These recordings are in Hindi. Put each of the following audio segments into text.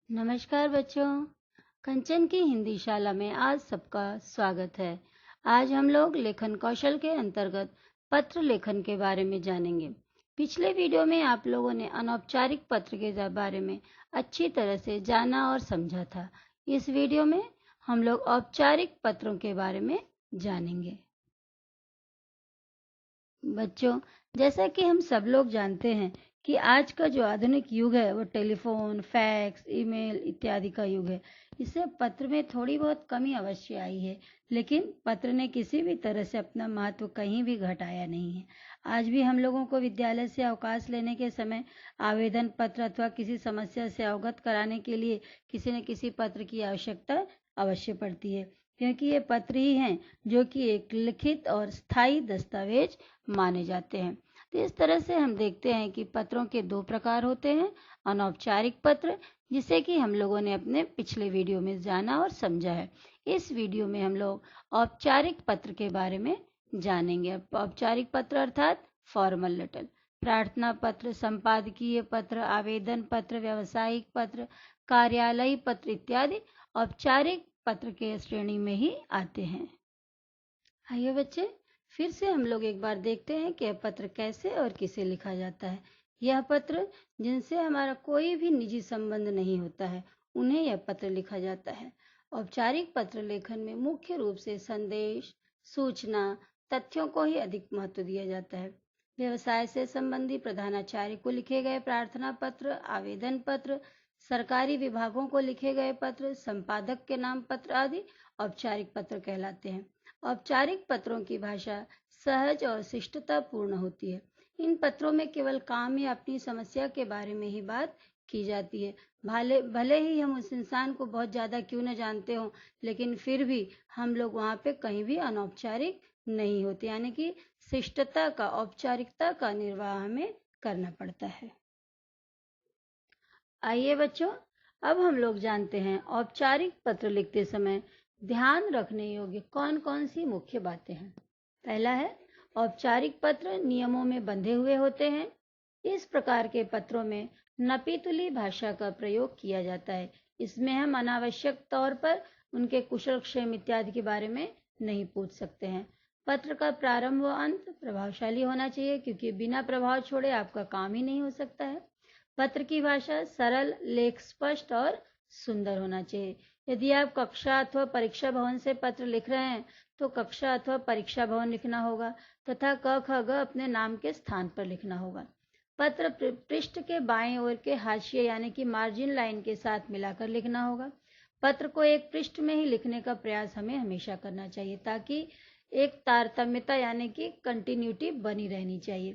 नमस्कार बच्चों। कंचन की हिंदी शाला में आज सबका स्वागत है। आज हम लोग लेखन कौशल के अंतर्गत पत्र लेखन के बारे में जानेंगे। पिछले वीडियो में आप लोगों ने अनौपचारिक पत्र के बारे में अच्छी तरह से जाना और समझा था। इस वीडियो में हम लोग औपचारिक पत्रों के बारे में जानेंगे। बच्चों, जैसा कि हम सब लोग जानते हैं कि आज का जो आधुनिक युग है वो टेलीफोन, फैक्स, ईमेल इत्यादि का युग है। इससे पत्र में थोड़ी बहुत कमी अवश्य आई है, लेकिन पत्र ने किसी भी तरह से अपना महत्व कहीं भी घटाया नहीं है। आज भी हम लोगों को विद्यालय से अवकाश लेने के समय आवेदन पत्र अथवा किसी समस्या से अवगत कराने के लिए किसी न किसी पत्र की आवश्यकता अवश्य पड़ती है, क्योंकि ये पत्र ही हैं जो कि एक लिखित और स्थायी दस्तावेज माने जाते हैं। तो इस तरह से हम देखते हैं कि पत्रों के दो प्रकार होते हैं। अनौपचारिक पत्र, जिसे कि हम लोगों ने अपने पिछले वीडियो में जाना और समझा है। इस वीडियो में हम लोग औपचारिक पत्र के बारे में जानेंगे। औपचारिक पत्र अर्थात फॉर्मल लेटर, प्रार्थना पत्र, संपादकीय पत्र, आवेदन पत्र, व्यावसायिक पत्र, कार्यालयी पत्र इत्यादि औपचारिक पत्र के श्रेणी में ही आते हैं। आइए बच्चे, फिर से हम लोग एक बार देखते हैं कि यह पत्र कैसे और किसे लिखा जाता है। यह पत्र जिनसे हमारा कोई भी निजी संबंध नहीं होता है, उन्हें यह पत्र लिखा जाता है। औपचारिक पत्र लेखन में मुख्य रूप से संदेश, सूचना, तथ्यों को ही अधिक महत्व दिया जाता है। व्यवसाय से संबंधी प्रधानाचार्य को लिखे गए प्रार्थना पत्र, आवेदन पत्र, सरकारी विभागों को लिखे गए पत्र, संपादक के नाम पत्र आदि औपचारिक पत्र कहलाते हैं। औपचारिक पत्रों की भाषा सहज और शिष्टता पूर्ण होती है। इन पत्रों में केवल काम या अपनी समस्या के बारे में ही बात की जाती है। भले ही हम उस इंसान को बहुत ज्यादा क्यों न जानते हों, लेकिन फिर भी हम लोग वहां पे कहीं भी अनौपचारिक नहीं होते, यानी कि शिष्टता का, औपचारिकता का निर्वाह हमें करना पड़ता है। आइए बच्चों, अब हम लोग जानते हैं औपचारिक पत्र लिखते समय ध्यान रखने योग्य कौन कौन सी मुख्य बातें हैं। पहला है, औपचारिक पत्र नियमों में बंधे हुए होते हैं। इस प्रकार के पत्रों में नपीतुली भाषा का प्रयोग किया जाता है। इसमें हम अनावश्यक तौर पर उनके कुशल क्षेम इत्यादि के बारे में नहीं पूछ सकते हैं। पत्र का प्रारंभ व अंत प्रभावशाली होना चाहिए, क्योंकि बिना प्रभाव छोड़े आपका काम ही नहीं हो सकता है। पत्र की भाषा सरल, लेख स्पष्ट और सुंदर होना चाहिए। यदि आप कक्षा अथवा परीक्षा भवन से पत्र लिख रहे हैं तो कक्षा अथवा परीक्षा भवन लिखना होगा तथा क ख ग अपने नाम के स्थान पर लिखना होगा। पत्र पृष्ठ के बाएं ओर के हाशिए यानी कि मार्जिन लाइन के साथ मिलाकर लिखना होगा। पत्र को एक पृष्ठ में ही लिखने का प्रयास हमें हमेशा करना चाहिए, ताकि एक तारतम्यता यानी कि कंटिन्यूटी बनी रहनी चाहिए।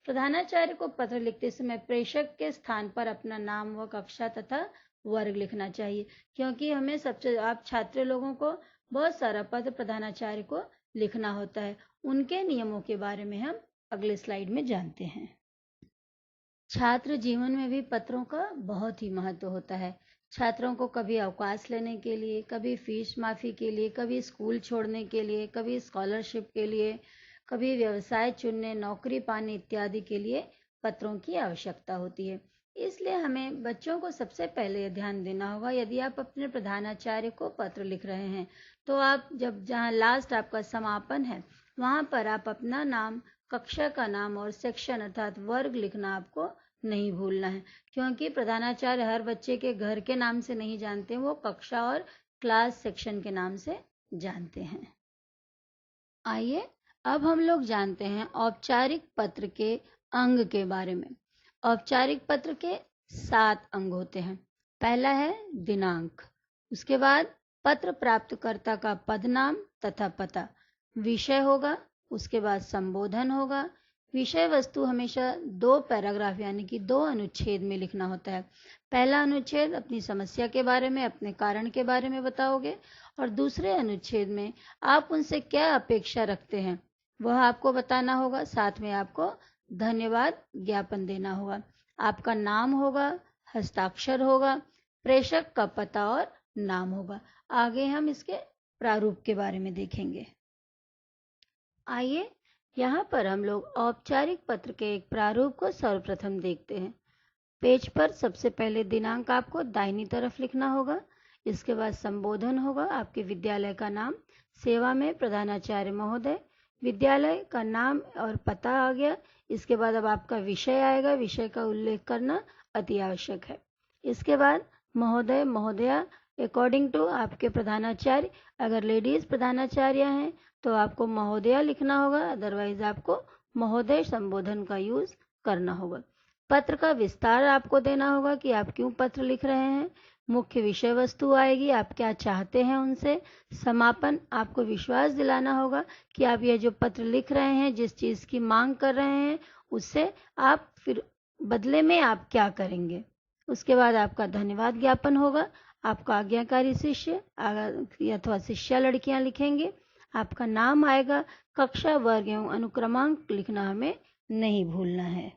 प्रधानाचार्य को पत्र लिखते समय प्रेषक के स्थान पर अपना नाम व कक्षा तथा वर्ग लिखना चाहिए, क्योंकि हमें सबसे आप छात्र लोगों को बहुत सारा पत्र प्रधानाचार्य को लिखना होता है। उनके नियमों के बारे में हम अगले स्लाइड में जानते हैं। छात्र जीवन में भी पत्रों का बहुत ही महत्व होता है। छात्रों को कभी अवकाश लेने के लिए, कभी फीस माफी के लिए, कभी स्कूल छोड़ने के लिए, कभी स्कॉलरशिप के लिए, कभी व्यवसाय चुनने, नौकरी पाने इत्यादि के लिए पत्रों की आवश्यकता होती है। इसलिए हमें बच्चों को सबसे पहले यह ध्यान देना होगा, यदि आप अपने प्रधानाचार्य को पत्र लिख रहे हैं तो आप जहाँ लास्ट आपका समापन है वहां पर आप अपना नाम, कक्षा का नाम और सेक्शन अर्थात वर्ग लिखना आपको नहीं भूलना है, क्योंकि प्रधानाचार्य हर बच्चे के घर के नाम से नहीं जानते, वो कक्षा और क्लास सेक्शन के नाम से जानते हैं। आइए अब हम लोग जानते हैं औपचारिक पत्र के अंग के बारे में। औपचारिक पत्र के 7 अंग होते हैं। पहला है दिनांक, उसके बाद पत्र प्राप्तकर्ता का पद नाम तथा पता, विषय होगा, उसके बाद संबोधन होगा। विषय वस्तु हमेशा 2 पैराग्राफ यानी कि 2 अनुच्छेद में लिखना होता है। पहला अनुच्छेद अपनी समस्या के बारे में, अपने कारण के बारे में बताओगे, और दूसरे अनुच्छेद में आप उनसे क्या अपेक्षा रखते हैं वह आपको बताना होगा। साथ में आपको धन्यवाद ज्ञापन देना होगा। आपका नाम होगा, हस्ताक्षर होगा, प्रेषक का पता और नाम होगा। आगे हम इसके प्रारूप के बारे में देखेंगे। आइए यहाँ पर हम लोग औपचारिक पत्र के एक प्रारूप को सर्वप्रथम देखते हैं। पेज पर सबसे पहले दिनांक आपको दाहिनी तरफ लिखना होगा। इसके बाद संबोधन होगा, आपके विद्यालय का नाम, सेवा में प्रधानाचार्य महोदय, विद्यालय का नाम और पता आ गया। इसके बाद अब आपका विषय आएगा, विषय का उल्लेख करना अति आवश्यक है। इसके बाद महोदय महोदया अकॉर्डिंग टू आपके प्रधानाचार्य, अगर लेडीज प्रधानाचार्य हैं तो आपको महोदया लिखना होगा, अदरवाइज आपको महोदय संबोधन का यूज करना होगा। पत्र का विस्तार आपको देना होगा कि आप क्यों पत्र लिख रहे हैं। मुख्य विषय वस्तु आएगी, आप क्या चाहते हैं उनसे। समापन, आपको विश्वास दिलाना होगा कि आप यह जो पत्र लिख रहे हैं, जिस चीज़ की मांग कर रहे हैं, उससे आप फिर बदले में आप क्या करेंगे। उसके बाद आपका धन्यवाद ज्ञापन होगा, आपका आज्ञाकारी शिष्य अथवा शिष्या लड़कियां लिखेंगे, आपका नाम आएगा, कक्षा वर्ग एवं अनुक्रमांक लिखना हमें नहीं भूलना है।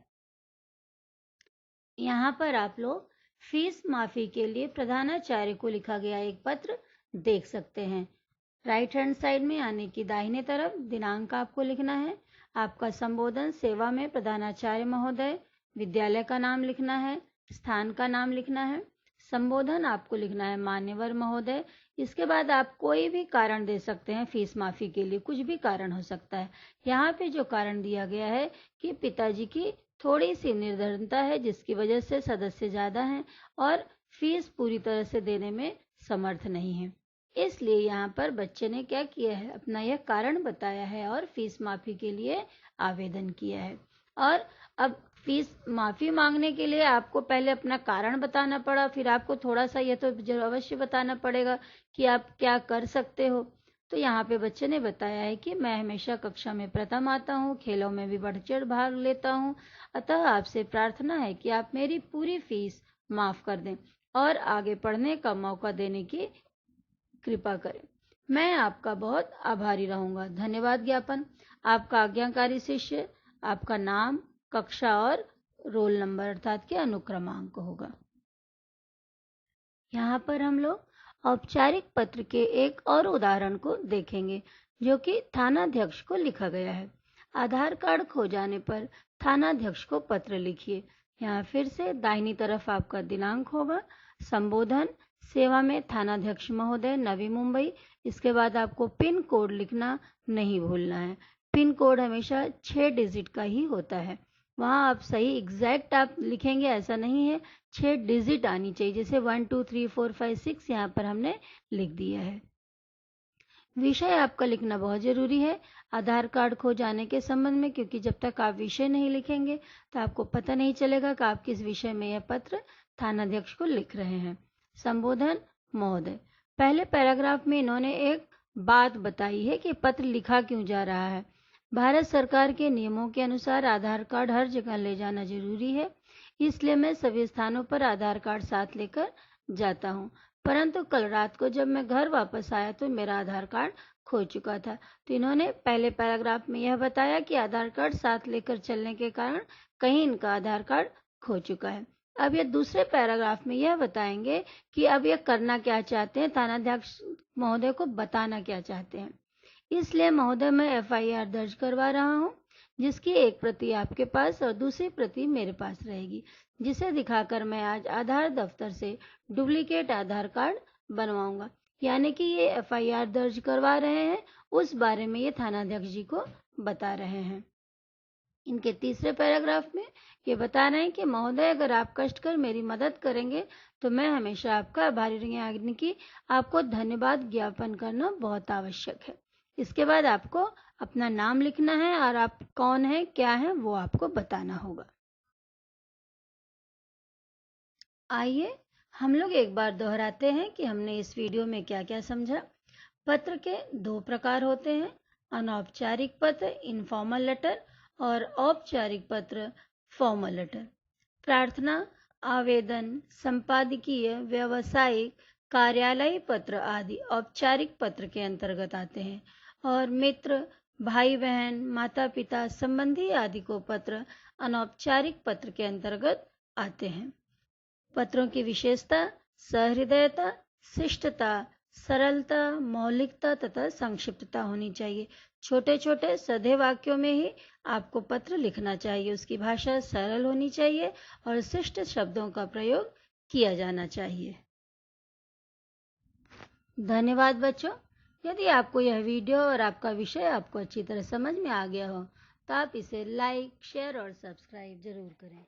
यहाँ पर आप लोग फीस माफी के लिए प्रधानाचार्य को लिखा गया एक पत्र देख सकते हैं। राइट हैंड साइड में यानी कि दाहिने तरफ दिनांक आपको लिखना है, आपका संबोधन सेवा में प्रधानाचार्य महोदय, विद्यालय का नाम लिखना है, स्थान का नाम लिखना है, संबोधन आपको लिखना है मान्यवर महोदय। इसके बाद आप कोई भी कारण दे सकते हैं फीस माफी के लिए, कुछ भी कारण हो सकता है। यहाँ पे जो कारण दिया गया है कि पिताजी की थोड़ी सी निर्धनता है, जिसकी वजह से सदस्य ज़्यादा हैं और फीस पूरी तरह से देने में समर्थ नहीं है, इसलिए यहाँ पर बच्चे ने क्या किया है, अपना यह कारण बताया है और फीस माफी के लिए आवेदन किया है। और अब फीस माफी मांगने के लिए आपको पहले अपना कारण बताना पड़ा, फिर आपको थोड़ा सा यह तो जरूर अवश्य बताना पड़ेगा कि आप क्या कर सकते हो। तो यहाँ पे बच्चे ने बताया है कि मैं हमेशा कक्षा में प्रथम आता हूँ, खेलों में भी बढ़ चढ़ भाग लेता हूँ, अतः आपसे प्रार्थना है कि आप मेरी पूरी फीस माफ कर दें और आगे पढ़ने का मौका देने की कृपा करें। मैं आपका बहुत आभारी रहूंगा। धन्यवाद ज्ञापन, आपका आज्ञाकारी शिष्य, आपका नाम, कक्षा और रोल नंबर अर्थात के अनुक्रमांक होगा। यहाँ पर हम लोग औपचारिक पत्र के एक और उदाहरण को देखेंगे, जो कि थानाध्यक्ष को लिखा गया है। आधार कार्ड खो जाने पर थानाध्यक्ष को पत्र लिखिए। यहाँ फिर से दाहिनी तरफ आपका दिनांक होगा, संबोधन सेवा में थानाध्यक्ष महोदय, नवी मुंबई। इसके बाद आपको पिन कोड लिखना नहीं भूलना है। पिन कोड हमेशा 6 डिजिट का ही होता है, वहाँ आप सही एग्जैक्ट आप लिखेंगे ऐसा नहीं है, 6 डिजिट आनी चाहिए, जैसे 1 2 3 4 5 6 यहाँ पर हमने लिख दिया है। विषय आपका लिखना बहुत जरूरी है आधार कार्ड खो जाने के संबंध में, क्योंकि जब तक आप विषय नहीं लिखेंगे तो आपको पता नहीं चलेगा कि आप किस विषय में यह पत्र थानाध्यक्ष को लिख रहे हैं। संबोधन महोदय, पहले पैराग्राफ में इन्होंने एक बात बताई है कि पत्र लिखा क्यों जा रहा है। भारत सरकार के नियमों के अनुसार आधार कार्ड हर जगह ले जाना जरूरी है, इसलिए मैं सभी स्थानों पर आधार कार्ड साथ लेकर जाता हूँ। परंतु कल रात को जब मैं घर वापस आया तो मेरा आधार कार्ड खो चुका था। तो इन्होंने पहले पैराग्राफ में यह बताया कि आधार कार्ड साथ लेकर चलने के कारण कहीं इनका आधार कार्ड खो चुका है। अब ये दूसरे पैराग्राफ में यह बताएंगे कि अब ये करना क्या चाहते हैं, थानाध्यक्ष महोदय को बताना क्या चाहते हैं। इसलिए महोदय मैं एफआईआर दर्ज करवा रहा हूँ, जिसकी एक प्रति आपके पास और दूसरी प्रति मेरे पास रहेगी, जिसे दिखाकर मैं आज आधार दफ्तर से डुप्लीकेट आधार कार्ड बनवाऊंगा। यानी कि ये एफआईआर दर्ज करवा रहे हैं, उस बारे में ये थानाध्यक्ष जी को बता रहे हैं। इनके तीसरे पैराग्राफ में ये बता रहे हैं कि महोदय अगर आप कष्ट कर मेरी मदद करेंगे तो मैं हमेशा आपका आभारी रहेंगे, यानी कि आपको धन्यवाद ज्ञापन करना बहुत आवश्यक है। इसके बाद आपको अपना नाम लिखना है और आप कौन है क्या है वो आपको बताना होगा। आइए हम लोग एक बार दोहराते हैं कि हमने इस वीडियो में क्या क्या समझा। पत्र के 2 प्रकार होते हैं, अनौपचारिक पत्र इनफॉर्मल लेटर और औपचारिक पत्र फॉर्मल लेटर। प्रार्थना, आवेदन, संपादकीय, व्यावसायिक, कार्यालयी पत्र आदि औपचारिक पत्र के अंतर्गत आते हैं और मित्र, भाई बहन, माता पिता, संबंधी आदि को पत्र अनौपचारिक पत्र के अंतर्गत आते हैं। पत्रों की विशेषता, सहृदयता, शिष्टता, सरलता, मौलिकता तथा संक्षिप्तता होनी चाहिए। छोटे छोटे सधे वाक्यों में ही आपको पत्र लिखना चाहिए। उसकी भाषा सरल होनी चाहिए और शिष्ट शब्दों का प्रयोग किया जाना चाहिए। धन्यवाद बच्चों। यदि आपको यह वीडियो और आपका विषय आपको अच्छी तरह समझ में आ गया हो तो आप इसे लाइक, शेयर और सब्सक्राइब जरूर करें।